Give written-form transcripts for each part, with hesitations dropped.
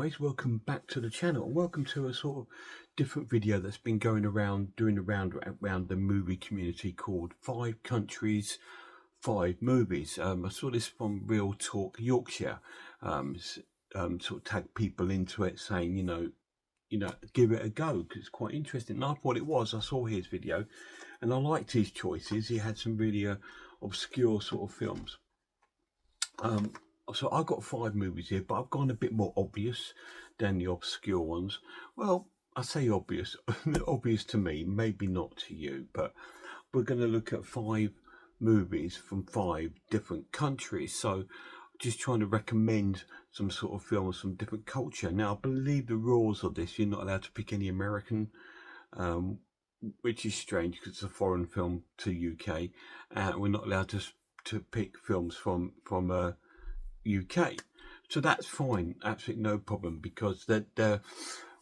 guys, welcome back to the channel. Welcome to a sort of different video that's been going around, doing around the movie community called 5 Countries, 5 Movies. I saw this from Real Talk Yorkshire, sort of tag people into it saying, give it a go because it's quite interesting. And I thought it was. I saw his video and I liked his choices. He had some really obscure sort of films. So I've got 5 movies here, but I've gone a bit more obvious than the obscure ones. Well, I say obvious, obvious to me, maybe not to you, but we're going to look at 5 movies from 5 different countries. So just trying to recommend some sort of films from different culture. Now, I believe the rules of this, you're not allowed to pick any American, which is strange because it's a foreign film to UK. We're not allowed to pick films from UK, so that's fine, absolutely no problem, because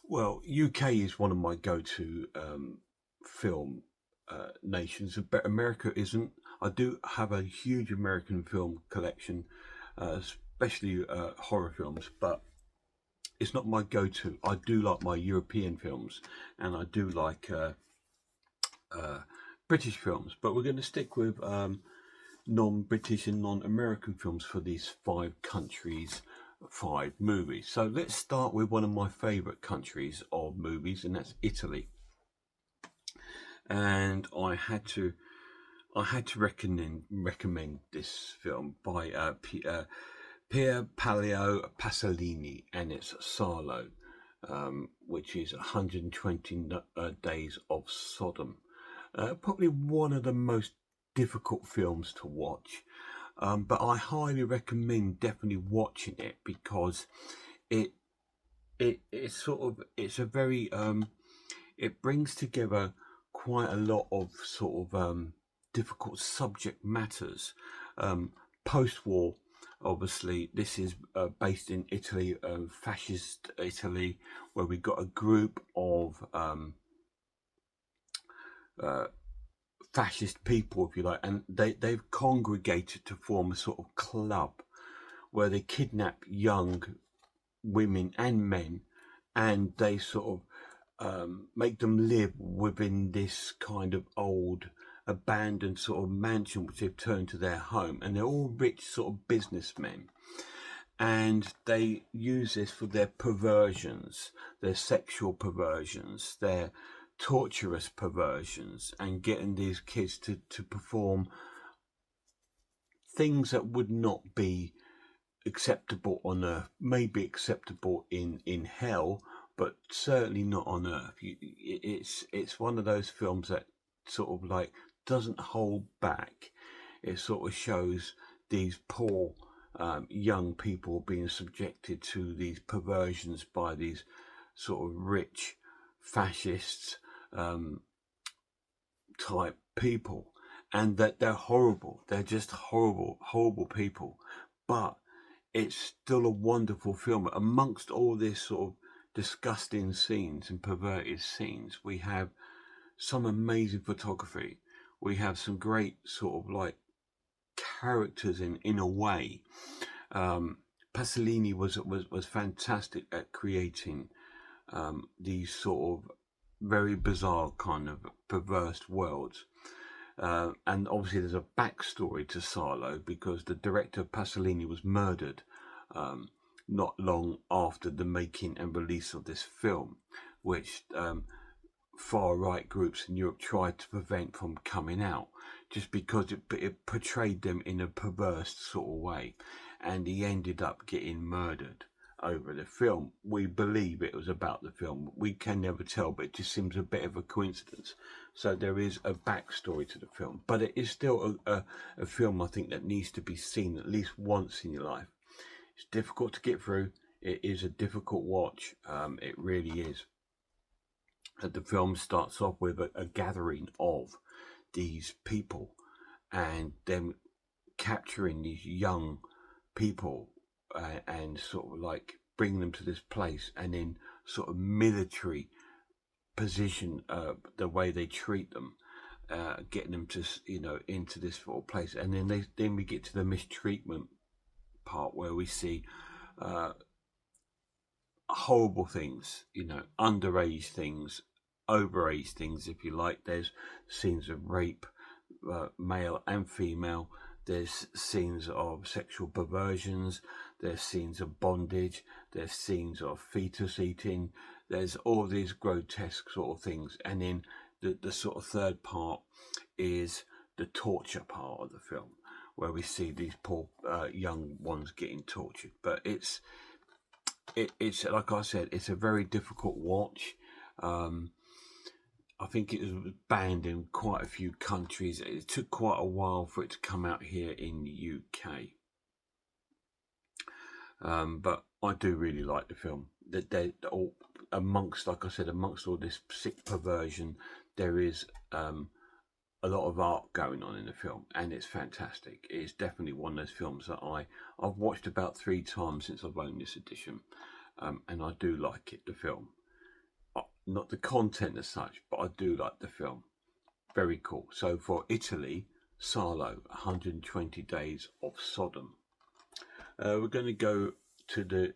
well, UK is one of my go-to film nations, but America isn't. I do have a huge American film collection, especially horror films, but it's not my go-to. I do like my European films, and I do like British films, but we're going to stick with non-British and non-American films for these 5 countries, 5 movies. So let's start with one of my favorite countries of movies, and that's Italy. And I had to recommend this film by Pier Paolo Pasolini, and it's Salo, which is 120 Days of Sodom. Probably one of the most difficult films to watch, but I highly recommend definitely watching it because it's a very it brings together quite a lot of sort of difficult subject matters. Post-war, obviously, this is based in Italy, fascist Italy, where we got a group of fascist people, if you like, and they've congregated to form a sort of club where they kidnap young women and men, and they sort of make them live within this kind of old abandoned sort of mansion which they've turned to their home, and they're all rich sort of businessmen, and they use this for their perversions, their sexual perversions, their torturous perversions, and getting these kids to perform things that would not be acceptable on earth, maybe acceptable in hell, but certainly not on earth. It's one of those films that sort of like doesn't hold back. It sort of shows these poor young people being subjected to these perversions by these sort of rich fascists type people, and that they're horrible. They're just horrible people. But it's still a wonderful film. Amongst all this sort of disgusting scenes and perverted scenes, we have some amazing photography. We have some great sort of like characters in a way. Pasolini was fantastic at creating these sort of very bizarre kind of perverse worlds, and obviously there's a backstory to Salo because the director Pasolini was murdered not long after the making and release of this film, which far-right groups in Europe tried to prevent from coming out just because it portrayed them in a perverse sort of way, and he ended up getting murdered over the film. We believe it was about the film. We can never tell, but it just seems a bit of a coincidence. So there is a backstory to the film, but it is still a film I think that needs to be seen at least once in your life. It's difficult to get through. It is a difficult watch. It really is. The film starts off with a gathering of these people and them capturing these young people and sort of like bring them to this place, and then sort of military position the way they treat them, getting them to into this sort of place, and then we get to the mistreatment part where we see horrible things, underage things, overage things, if you like. There's scenes of rape, male and female. There's scenes of sexual perversions. There's scenes of bondage. There's scenes of fetus eating. There's all these grotesque sort of things. And then the sort of third part is the torture part of the film, where we see these poor young ones getting tortured. But it's like I said, it's a very difficult watch. I think it was banned in quite a few countries. It took quite a while for it to come out here in the UK. But I do really like the film. That they all amongst, like I said, amongst all this sick perversion, there is a lot of art going on in the film, and it's fantastic. It's definitely one of those films that I've watched about 3 times since I've owned this edition, and I do like it. The film, not the content as such, but I do like the film. Very cool. So for Italy, Salo, 120 Days of Sodom. We're going to go to the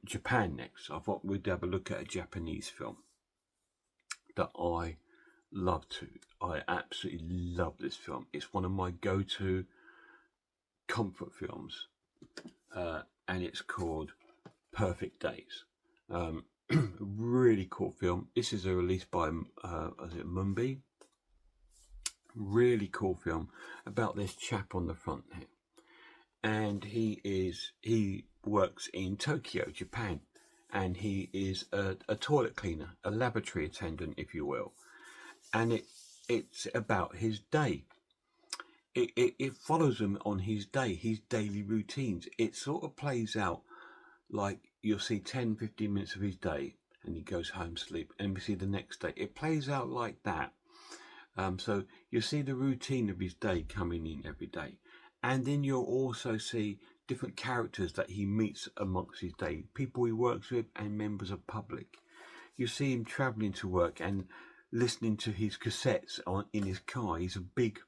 Japan next. I thought we'd have a look at a Japanese film that I love to. I absolutely love this film. It's one of my go-to comfort films, and it's called Perfect Days. Really cool film. This is a release by Mumbi. Really cool film about this chap on the front here, and he works in Tokyo, Japan, and he is a toilet cleaner, a laboratory attendant, if you will, and it's about his day. It follows him on his day, his daily routines. It sort of plays out like you'll see 10-15 minutes of his day, and he goes home, sleep, and we see the next day. It plays out like that. So you see the routine of his day coming in every day, and then you'll also see different characters that he meets amongst his day, people he works with, and members of public. You see him travelling to work and listening to his cassettes in his car. He's a big,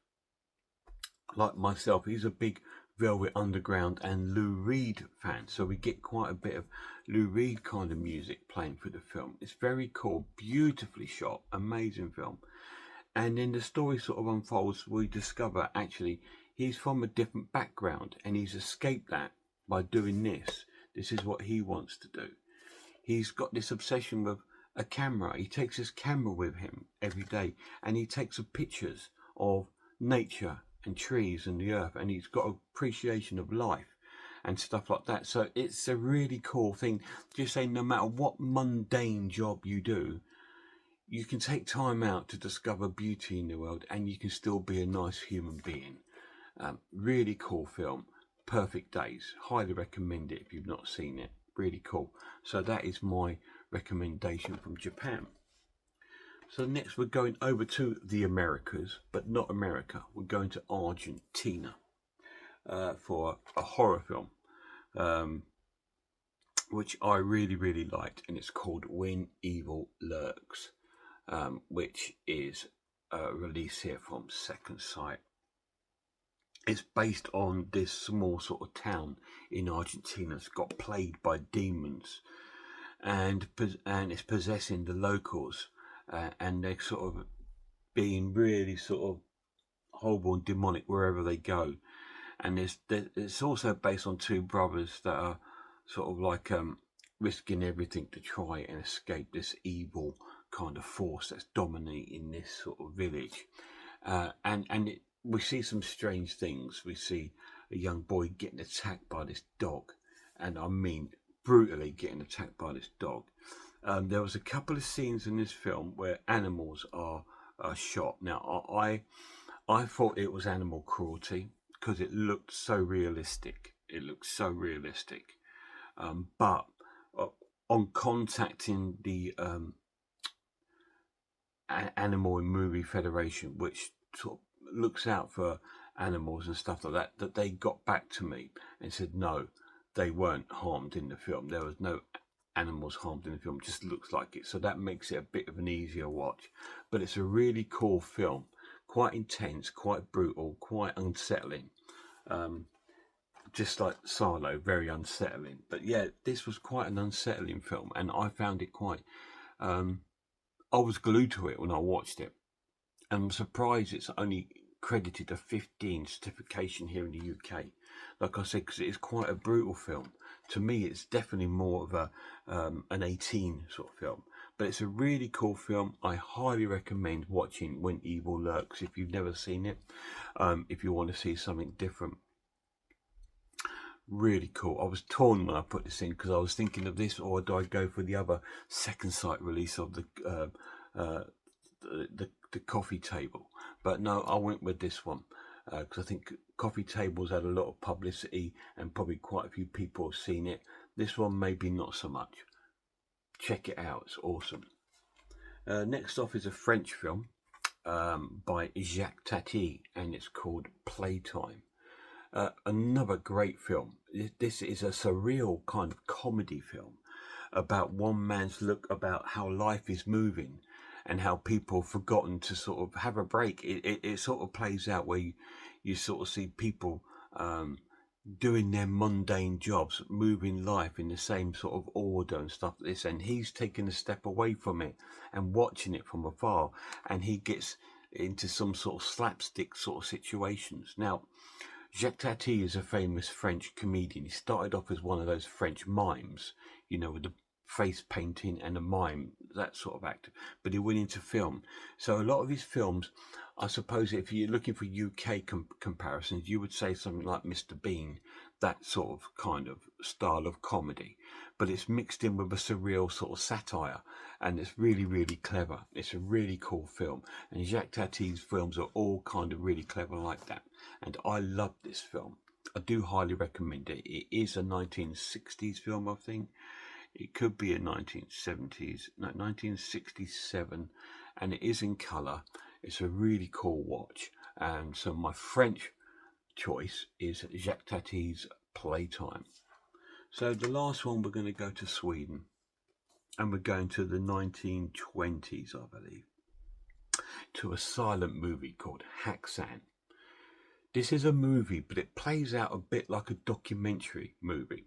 like myself, he's a big Velvet Underground and Lou Reed fan, so we get quite a bit of Lou Reed kind of music playing for the film. It's very cool, beautifully shot, amazing film. And then the story sort of unfolds. We discover actually he's from a different background, and he's escaped that by doing this. This is what he wants to do. He's got this obsession with a camera. He takes his camera with him every day, and he takes pictures of nature and trees and the earth, and he's got appreciation of life and stuff like that. So it's a really cool thing. Just saying, no matter what mundane job you do, you can take time out to discover beauty in the world, and you can still be a nice human being. Really cool film. Perfect Days. Highly recommend it if you've not seen it. Really cool. So that is my recommendation from Japan. So next we're going over to the Americas, but not America. We're going to Argentina for a horror film, which I really, really liked, and it's called When Evil Lurks, which is a release here from Second Sight. It's based on this small sort of town in Argentina that's got plagued by demons, and it's possessing the locals, and they're sort of being really sort of horrible and demonic wherever they go. And it's also based on 2 brothers that are sort of like risking everything to try and escape this evil kind of force that's dominating this sort of village. We see some strange things. We see a young boy getting attacked by this dog, and I mean brutally getting attacked by this dog. There was a couple of scenes in this film where animals are shot. Now I thought it was animal cruelty because it looked so realistic. But on contacting the Animal and Movie Federation, which sort of looks out for animals and stuff like that, that they got back to me and said no, they weren't harmed in the film. There was no animals harmed in the film. It just looks like it. So that makes it a bit of an easier watch. But it's a really cool film. Quite intense, quite brutal, quite unsettling. just like Silo, very unsettling. But yeah, this was quite an unsettling film, and I found it quite. I was glued to it when I watched it. And I'm surprised it's only credited a 15 certification here in the UK. Like I said, because it is quite a brutal film. To me, it's definitely more of a an 18 sort of film. But it's a really cool film. I highly recommend watching When Evil Lurks if you've never seen it. If you want to see something different. Really cool. I was torn when I put this in because I was thinking of this, or do I go for the other second sight release of the coffee table? But no, I went with this one because I think coffee tables had a lot of publicity and probably quite a few people have seen it. This one maybe not so much. Check it out, it's awesome. Next off is a French film by Jacques Tati, and it's called Playtime. Another great film. This is a surreal kind of comedy film about one man's look about how life is moving and how people have forgotten to sort of have a break. It sort of plays out where you sort of see people doing their mundane jobs, moving life in the same sort of order and stuff like this, and he's taking a step away from it and watching it from afar, and he gets into some sort of slapstick sort of situations. Now, Jacques Tati is a famous French comedian. He started off as one of those French mimes, with the face painting and a mime, that sort of actor. But he went into film. So a lot of his films, I suppose if you're looking for UK comparisons, you would say something like Mr. Bean, that sort of kind of style of comedy. But it's mixed in with a surreal sort of satire, and it's really, really clever. It's a really cool film. And Jacques Tati's films are all kind of really clever like that. And I love this film. I do highly recommend it. It is a 1960s film, I think. It could be a 1970s, no, 1967, and it is in colour. It's a really cool watch. And so my French choice is Jacques Tati's Playtime. So the last one, we're going to go to Sweden, and we're going to the 1920s, I believe, to a silent movie called Häxan. This is a movie, but it plays out a bit like a documentary movie.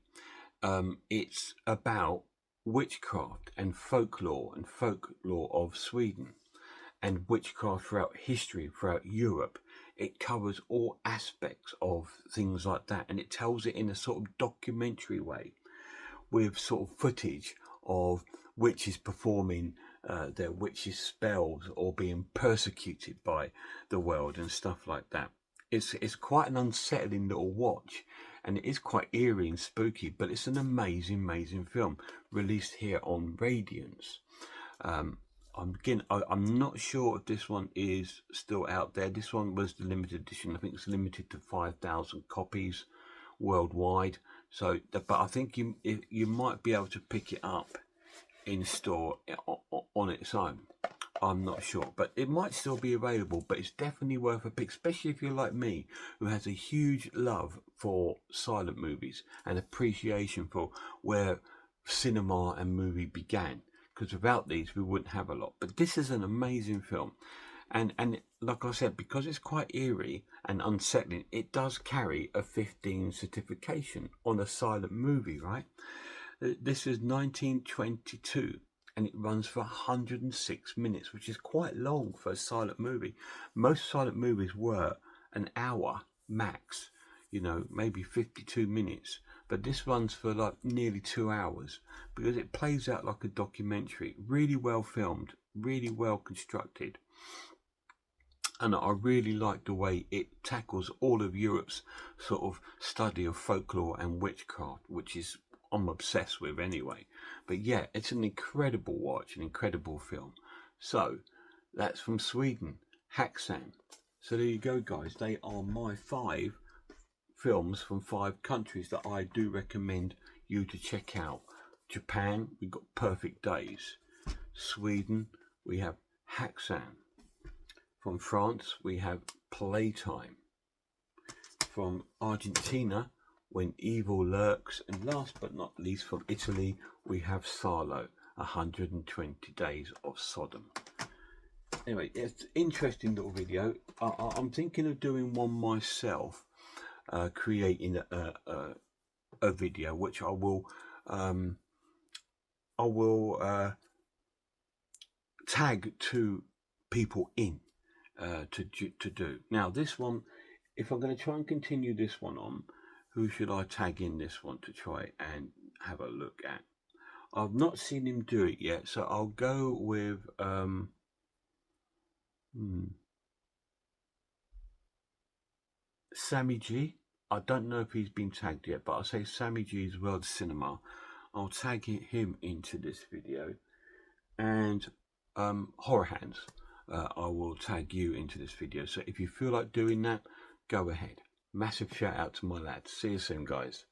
It's about witchcraft and folklore of Sweden and witchcraft throughout history, throughout Europe. It covers all aspects of things like that, and it tells it in a sort of documentary way with sort of footage of witches performing their witches' spells or being persecuted by the world and stuff like that. It's quite an unsettling little watch, and it is quite eerie and spooky, but it's an amazing film released here on Radiance. I'm not sure if this one is still out there. This one was the limited edition. I think it's limited to 5,000 copies worldwide. So, but I think you might be able to pick it up in store on its own. I'm not sure, but it might still be available, but it's definitely worth a pick, especially if you're like me, who has a huge love for silent movies and appreciation for where cinema and movie began, because without these we wouldn't have a lot. But this is an amazing film, and like I said, because it's quite eerie and unsettling, it does carry a 15 certification on a silent movie, right? This is 1922, and it runs for 106 minutes, which is quite long for a silent movie. Most silent movies were an hour max, maybe 52 minutes. But this runs for like nearly 2 hours because it plays out like a documentary. Really well filmed, really well constructed. And I really like the way it tackles all of Europe's sort of study of folklore and witchcraft, which is I'm obsessed with anyway. But yeah, it's an incredible watch, an incredible film. So that's from Sweden, Häxan. So there you go, guys. They are my 5 films from 5 countries that I do recommend you to check out. Japan, we've got Perfect Days. Sweden, we have Häxan. From France, we have Playtime. From Argentina, When Evil Lurks. And last but not least, from Italy, we have Salo, 120 Days of Sodom. Anyway, it's an interesting little video. I'm thinking of doing one myself, creating a video, which I will tag two people in to do. Now this one, if I'm going to try and continue this one on, who should I tag in this one to try and have a look at? I've not seen him do it yet, so I'll go with Sammy G. I don't know if he's been tagged yet, but I'll say Sammy G's World Cinema. I'll tag him into this video. And Horror Hands, I will tag you into this video. So if you feel like doing that, go ahead. Massive shout out to my lads. See you soon, guys.